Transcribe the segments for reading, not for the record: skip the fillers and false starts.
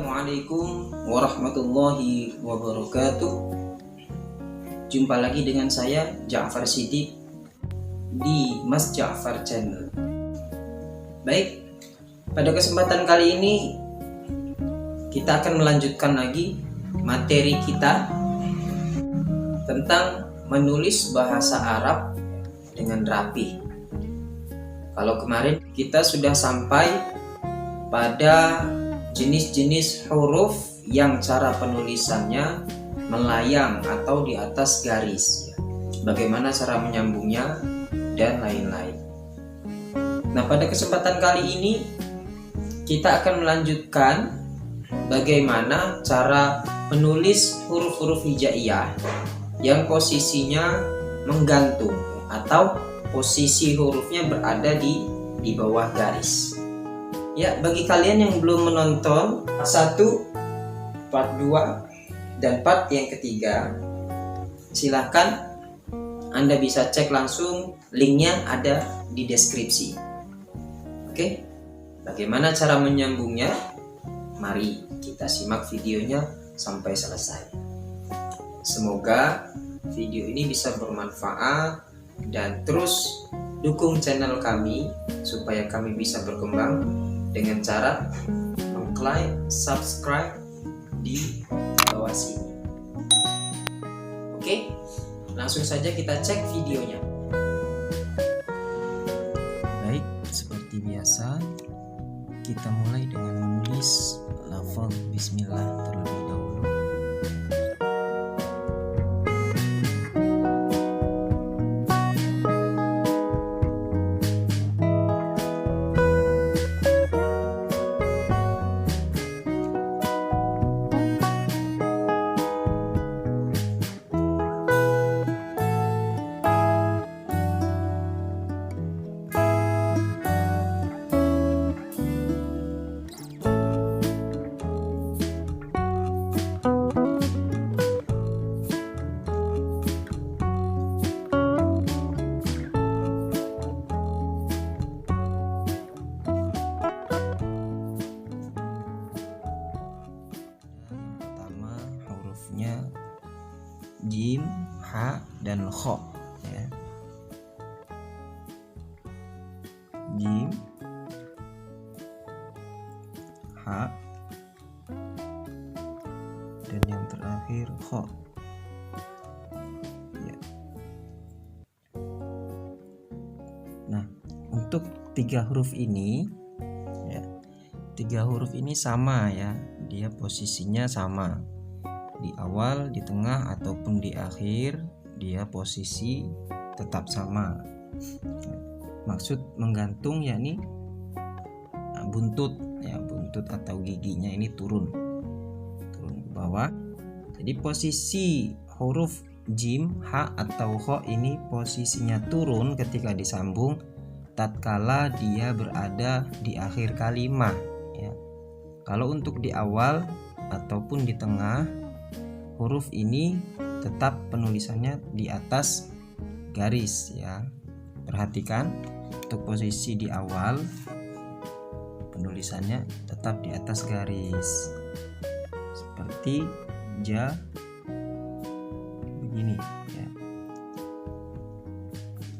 Assalamualaikum warahmatullahi wabarakatuh. Jumpa lagi dengan saya Ja'far Siddiq di Mas Ja'far Channel. Baik, pada kesempatan kali ini kita akan melanjutkan lagi materi kita tentang menulis bahasa Arab dengan rapi. Kalau kemarin kita sudah sampai pada jenis-jenis huruf yang cara penulisannya melayang atau di atas garis, bagaimana cara menyambungnya dan lain-lain. Nah, pada kesempatan kali ini kita akan melanjutkan bagaimana cara menulis huruf-huruf hijaiyah yang posisinya menggantung atau posisi hurufnya berada di bawah garis. Ya, bagi kalian yang belum menonton part 1, part 2, dan part yang ketiga, silahkan Anda bisa cek langsung, linknya ada di deskripsi. Oke, bagaimana cara menyambungnya? Mari kita simak videonya sampai selesai. Semoga video ini bisa bermanfaat dan terus dukung channel kami supaya kami bisa berkembang dengan cara mengklik subscribe di bawah sini. Oke, langsung saja kita cek videonya. Baik, seperti biasa kita mulai dengan menulis lafaz bismillah terlebih dahulu. Jim, ha, dan kho, ya. Jim, ha, dan yang terakhir kho, ya. Nah, untuk tiga huruf ini, ya, tiga huruf ini sama, ya, dia posisinya sama. Di awal, di tengah, ataupun di akhir, dia posisi tetap sama. Maksud menggantung yakni buntut, ya, buntut atau giginya ini turun ke bawah. Jadi posisi huruf jim, ha, atau kho ini posisinya turun ketika disambung tatkala dia berada di akhir kalimat, ya. Kalau untuk di awal ataupun di tengah, huruf ini tetap penulisannya di atas garis, ya. Perhatikan untuk posisi di awal penulisannya tetap di atas garis. Seperti ja begini, ya.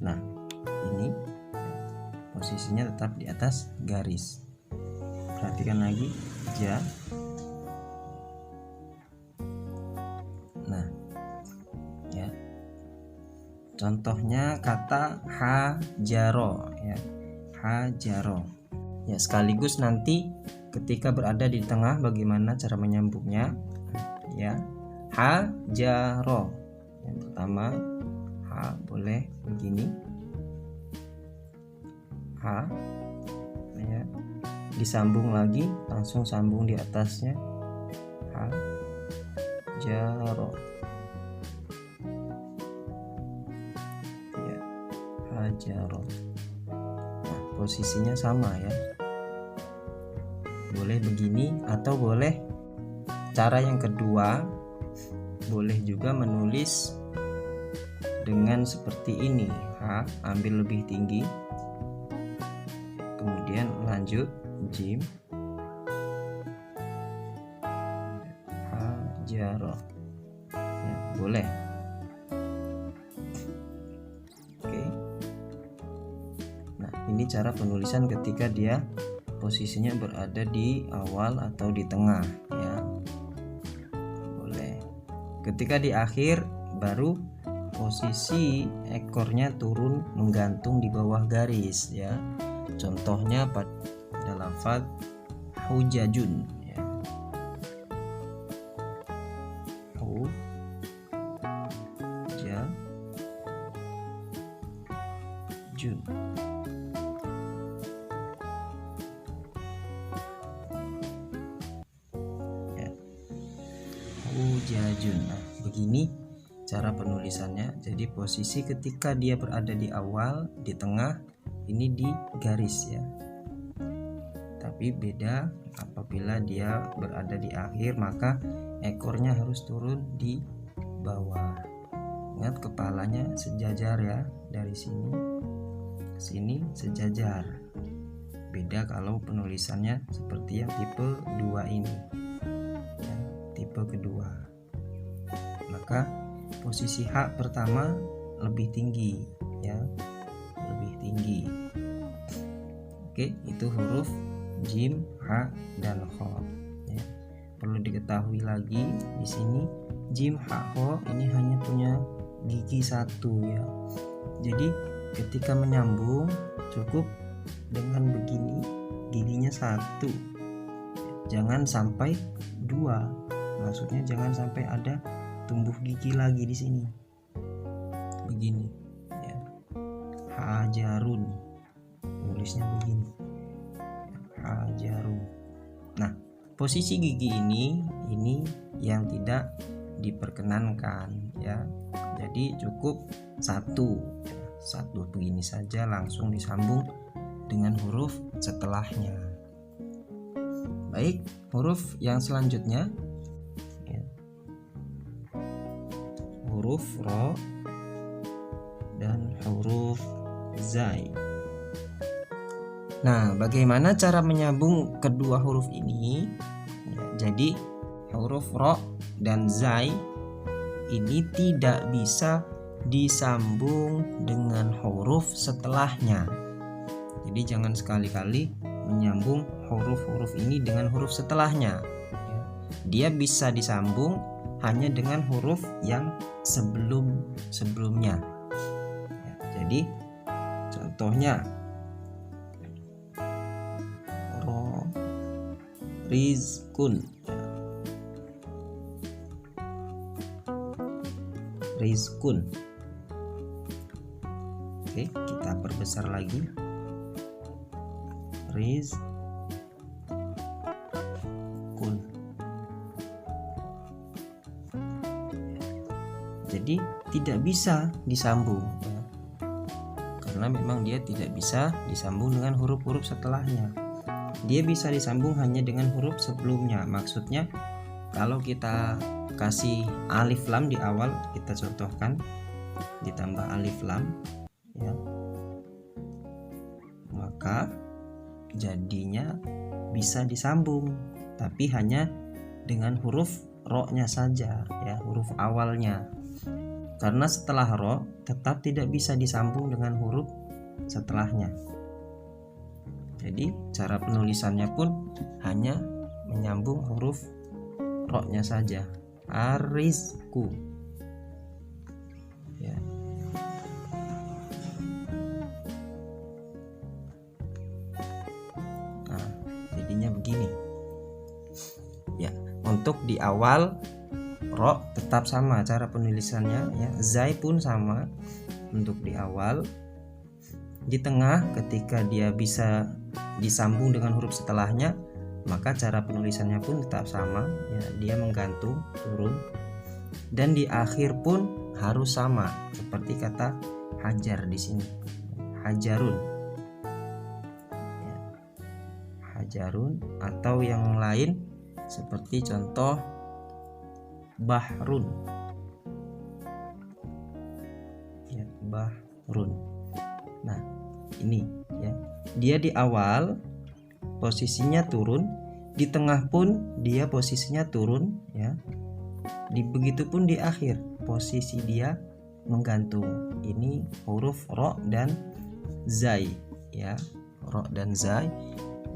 Nah, ini posisinya tetap di atas garis. Perhatikan lagi ja. Nah, ya, contohnya kata hajaro, ya, hajaro, ya. Sekaligus nanti ketika berada di tengah bagaimana cara menyambungnya, ya. Hajaro, yang pertama ha, boleh begini, ha, ya, disambung lagi, langsung sambung di atasnya, ha, jaro, ya, hajaro. Nah, posisinya sama, ya. Boleh begini atau boleh cara yang kedua, boleh juga menulis dengan seperti ini, ha, ambil lebih tinggi, kemudian lanjut jim, hajaro, ya, boleh. Oke. Nah, ini cara penulisan ketika dia posisinya berada di awal atau di tengah, ya. Boleh. Ketika di akhir baru posisi ekornya turun menggantung di bawah garis, ya. Contohnya pada lafaz hujajun, ya. Hujajun. Ya. Hujajun. Nah, begini cara penulisannya. Jadi posisi ketika dia berada di awal, di tengah, ini di garis, ya. Tapi beda apabila dia berada di akhir, maka ekornya harus turun di bawah. Ingat, kepalanya sejajar, ya, dari sini ke sini sejajar. Beda kalau penulisannya seperti yang tipe 2 ini, ya, tipe kedua. Maka posisi hak pertama lebih tinggi, ya, lebih tinggi. Oke, itu huruf jim, ha, dan kho, ya. Perlu diketahui lagi di sini jim, ha, kho ini hanya punya gigi satu, ya. Jadi ketika menyambung cukup dengan begini, giginya satu, jangan sampai dua. Maksudnya jangan sampai ada tumbuh gigi lagi di sini. Begini, ya. Hajarun, tulisnya begini. Hajarun. Nah, posisi gigi ini yang tidak diperkenankan, ya. Jadi cukup satu begini saja, langsung disambung dengan huruf setelahnya. Baik, huruf yang selanjutnya, ya. Huruf ro dan huruf zai. Nah, bagaimana cara menyambung kedua huruf ini? Ya, jadi huruf ro dan zai ini tidak bisa disambung dengan huruf setelahnya. Jadi jangan sekali-kali menyambung huruf-huruf ini dengan huruf setelahnya. Dia bisa disambung hanya dengan huruf yang sebelumnya. Ya, jadi contohnya ro, rizkun, ya. Rizkun. Oke, kita perbesar lagi. Rizkun. Jadi tidak bisa disambung, ya. Karena memang dia tidak bisa disambung dengan huruf-huruf setelahnya. Dia bisa disambung hanya dengan huruf sebelumnya. Maksudnya kalau kita kasih alif lam di awal, kita contohkan ditambah alif lam, ya, maka jadinya bisa disambung, tapi hanya dengan huruf ro-nya saja, ya, huruf awalnya. Karena setelah ro tetap tidak bisa disambung dengan huruf setelahnya. Jadi cara penulisannya pun hanya menyambung huruf ro-nya saja. Arizku, ya. Nah, jadinya begini, ya. Untuk di awal ro tetap sama cara penulisannya, ya. Zai pun sama untuk di awal. Di tengah ketika dia bisa disambung dengan huruf setelahnya, maka cara penulisannya pun tetap sama, ya, dia menggantung turun. Dan di akhir pun harus sama seperti kata hajar di sini, hajarun, ya, hajarun, atau yang lain seperti contoh bahrun, ya, bahrun. Nah, ini, ya, dia di awal posisinya turun, di tengah pun dia posisinya turun, ya. Begitupun di akhir posisi dia menggantung. Ini huruf ro dan zai ya. Ro dan zai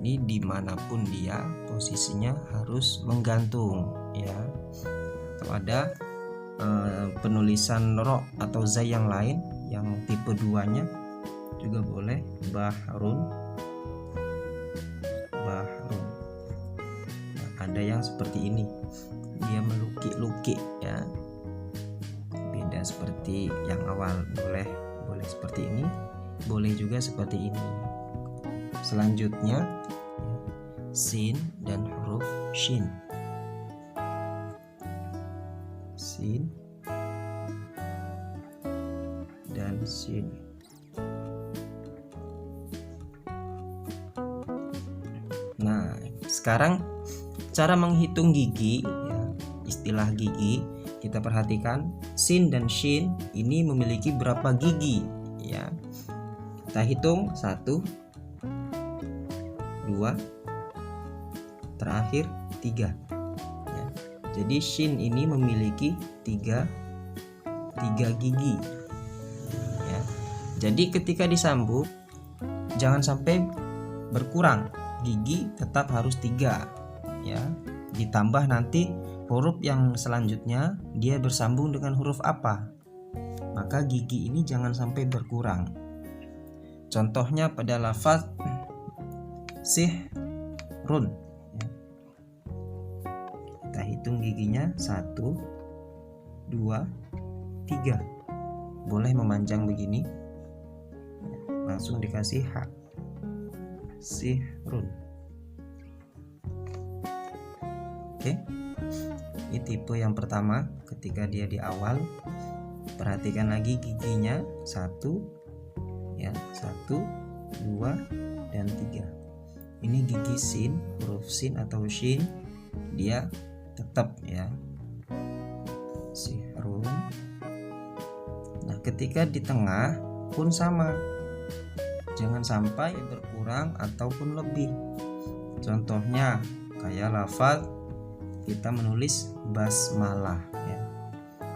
ini dimanapun dia posisinya harus menggantung ya. Atau ada penulisan ro atau zai yang lain yang tipe 2-nya juga boleh, bahrun. Nah, ada yang seperti ini, dia melukik-lukik ya, beda seperti yang awal. Boleh seperti ini, boleh juga seperti ini. Selanjutnya sin dan huruf shin. Sin dan shin. Nah, sekarang cara menghitung gigi ya, istilah gigi kita perhatikan. Sin dan shin ini memiliki berapa gigi ya. Kita hitung 1, 2, terakhir 3 ya. Jadi shin ini memiliki 3 gigi ya. Jadi ketika disambung jangan sampai berkurang, gigi tetap harus 3 ya. Ditambah nanti huruf yang selanjutnya dia bersambung dengan huruf apa, maka gigi ini jangan sampai berkurang. Contohnya pada lafaz sihrun ya. Kita hitung giginya 1, 2, 3. Boleh memanjang begini, langsung dikasih H. Sihrun. Oke, ini tipe yang pertama. Ketika dia di awal, perhatikan lagi giginya 1 ya, 1, 2, dan 3. Ini gigi sin, huruf sin atau shin, dia tetap ya, sihrun. Nah, ketika di tengah pun sama, jangan sampai berkurang ataupun lebih. Contohnya kayak lafaz kita menulis basmalah ya.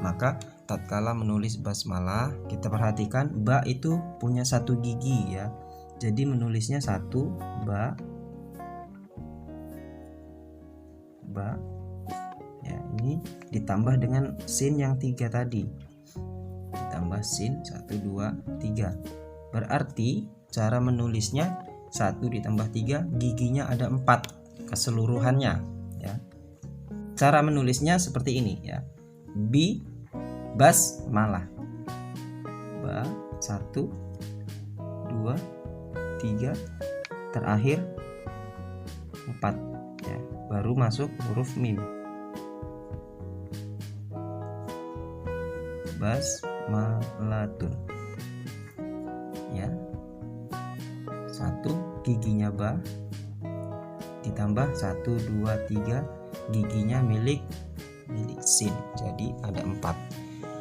Maka tatkala menulis basmalah, kita perhatikan ba itu punya 1 gigi ya. Jadi menulisnya 1 ba ya, ini ditambah dengan sin yang 3 tadi. Ditambah sin 1, 2, 3. Berarti cara menulisnya 1 ditambah 3, giginya ada 4 keseluruhannya ya. Cara menulisnya seperti ini ya. Basmalah. Ba 1, 2, 3, terakhir 4 ya. Baru masuk huruf mim. Basmalatun ya. 1 giginya ba, ditambah 1, 2, 3 giginya milik sin, jadi ada 4.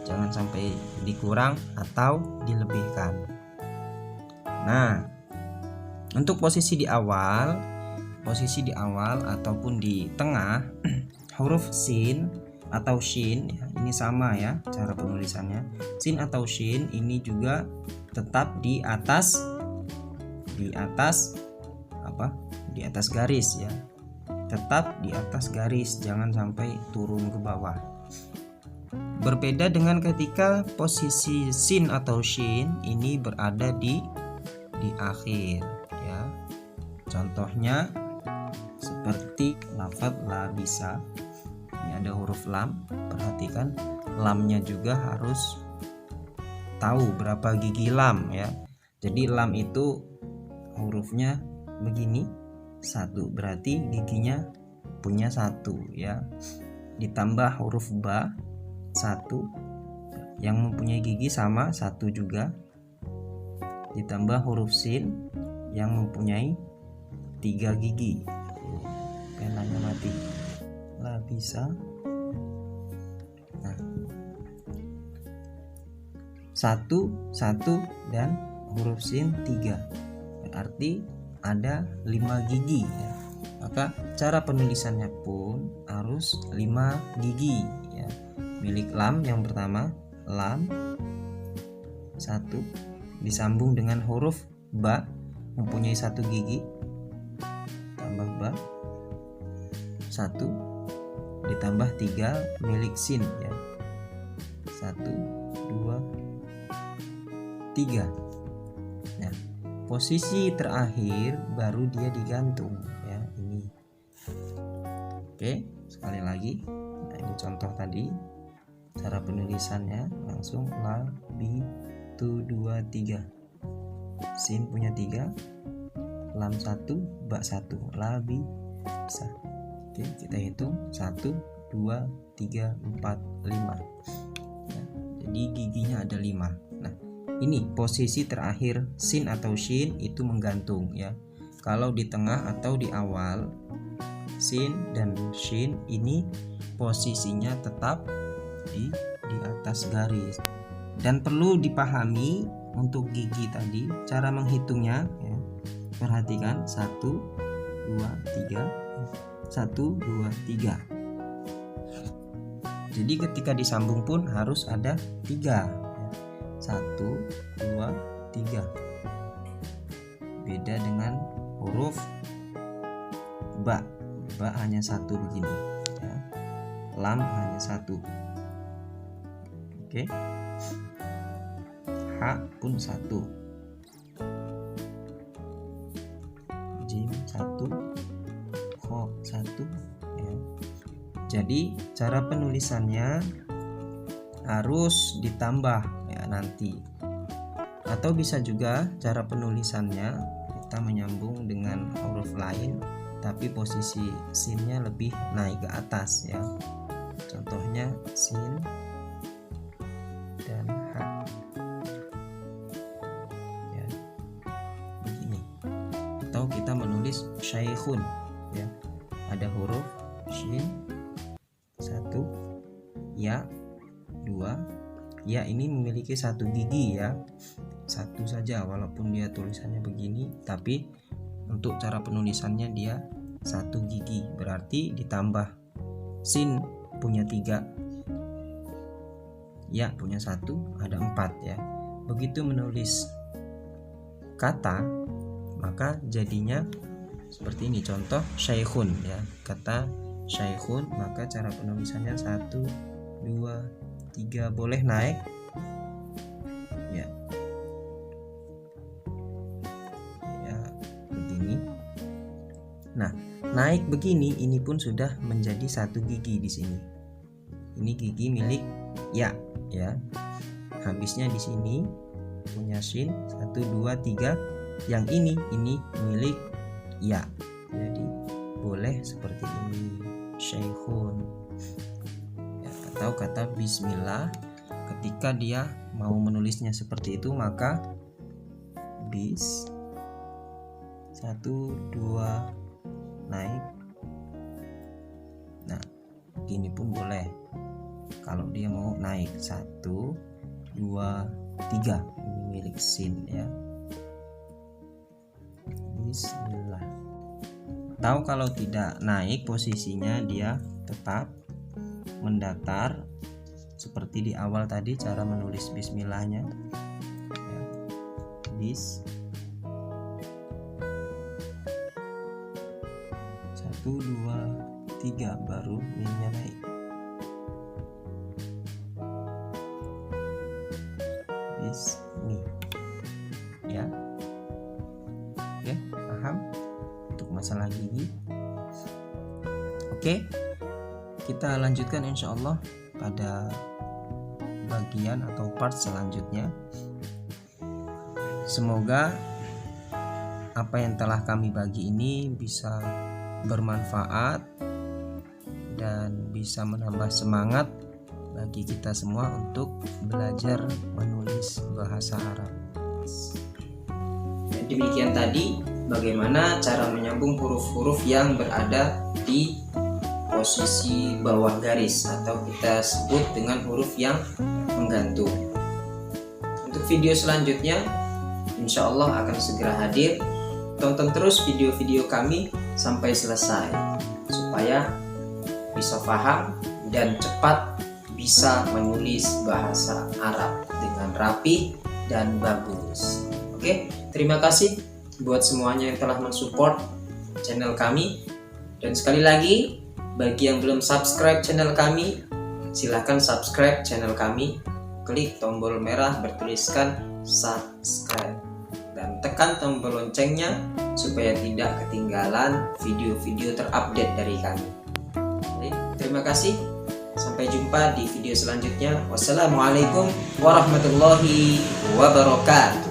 Jangan sampai dikurang atau dilebihkan. Nah, untuk posisi di awal ataupun di tengah huruf sin atau shin ya, ini sama ya cara penulisannya. Sin atau shin ini juga tetap di atas garis ya. Tetap di atas garis, jangan sampai turun ke bawah. Berbeda dengan ketika posisi sin atau shin ini berada di akhir ya. Contohnya seperti lafaz labisa. Ini ada huruf lam, perhatikan lamnya juga harus tahu berapa gigi lam ya. Jadi lam itu hurufnya begini 1, berarti giginya punya 1 ya. Ditambah huruf ba 1 yang mempunyai gigi sama 1 juga. Ditambah huruf sin yang mempunyai 3 gigi. Penanya mati. Lah bisa. Nah, 1 dan huruf sin 3. Berarti ada 5 gigi ya. Maka cara penulisannya pun harus 5 gigi ya. milik lam yang pertama, lam 1 disambung dengan huruf ba mempunyai 1 gigi, tambah ba 1 ditambah 3 milik sin ya, 1 2 3. Nah, posisi terakhir baru dia digantung ya, ini. Oke, sekali lagi. Nah, ini contoh tadi cara penulisannya, langsung la bi tu 2 3. Sin punya 3, lam 1, ba 1, la bi bisa. Oke, kita hitung 1 2 3 4 5. Ya, jadi giginya ada 5. Nah, ini posisi terakhir sin atau shin itu menggantung ya. Kalau di tengah atau di awal, sin dan shin ini posisinya tetap di atas garis. Dan perlu dipahami untuk gigi tadi cara menghitungnya ya. Perhatikan 1 2 3 1 2 3. Jadi ketika disambung pun harus ada 3 ya. 1 2 3. Beda dengan huruf ba. Ba hanya 1 begini ya. Lam hanya 1. Oke. H pun 1. Jim 1. Kho 1 ya. Jadi cara penulisannya harus ditambah ya nanti. Atau bisa juga cara penulisannya kita menyambung dengan huruf lain tapi posisi sinnya lebih naik ke atas ya. Contohnya sin dan H ya, begini. Atau kita menulis syaikhun ya, ada huruf shin 1, ya 2. Ya ini memiliki 1 gigi ya, 1 saja walaupun dia tulisannya begini, tapi untuk cara penulisannya dia 1 gigi, berarti ditambah sin punya 3, ya punya 1, ada 4 ya. Begitu menulis kata maka jadinya seperti ini. Contoh syaikhun ya, kata syaikhun maka cara penulisannya 1 2 3, boleh naik ya, ya begini. Nah, naik begini ini pun sudah menjadi 1 gigi di sini. Ini gigi milik ya ya. Habisnya di sini punya shin 1 2 3. Yang ini milik ya. Jadi boleh seperti ini syaikhun. Ya, atau kata bismillah ketika dia mau menulisnya seperti itu maka bis 1 2 naik. Nah, ini pun boleh kalau dia mau naik 1 2 3. Ini milik sin ya, bismillah. Atau kalau tidak naik posisinya dia tetap mendatar seperti di awal tadi cara menulis bismillahnya ya. Bis 1 2 3 baru minnya naik. Bismi ya. Oke, paham untuk masalah gigi? Oke, kita lanjutkan insya Allah pada bagian atau part selanjutnya. Semoga apa yang telah kami bagi ini bisa bermanfaat dan bisa menambah semangat bagi kita semua untuk belajar menulis bahasa Arab. Dan demikian tadi bagaimana cara menyambung huruf-huruf yang berada di posisi bawah garis atau kita sebut dengan huruf yang menggantung. Untuk video selanjutnya insya Allah akan segera hadir. Tonton terus video-video kami sampai selesai supaya bisa paham dan cepat bisa bisa menulis bahasa Arab dengan rapi dan bagus. Oke, terima kasih buat semuanya yang telah mensupport channel kami. Dan sekali lagi, bagi yang belum subscribe channel kami, silahkan subscribe channel kami. Klik tombol merah bertuliskan subscribe dan tekan tombol loncengnya supaya tidak ketinggalan video-video terupdate dari kami. Baik, terima kasih. Sampai jumpa di video selanjutnya. Wassalamualaikum warahmatullahi wabarakatuh.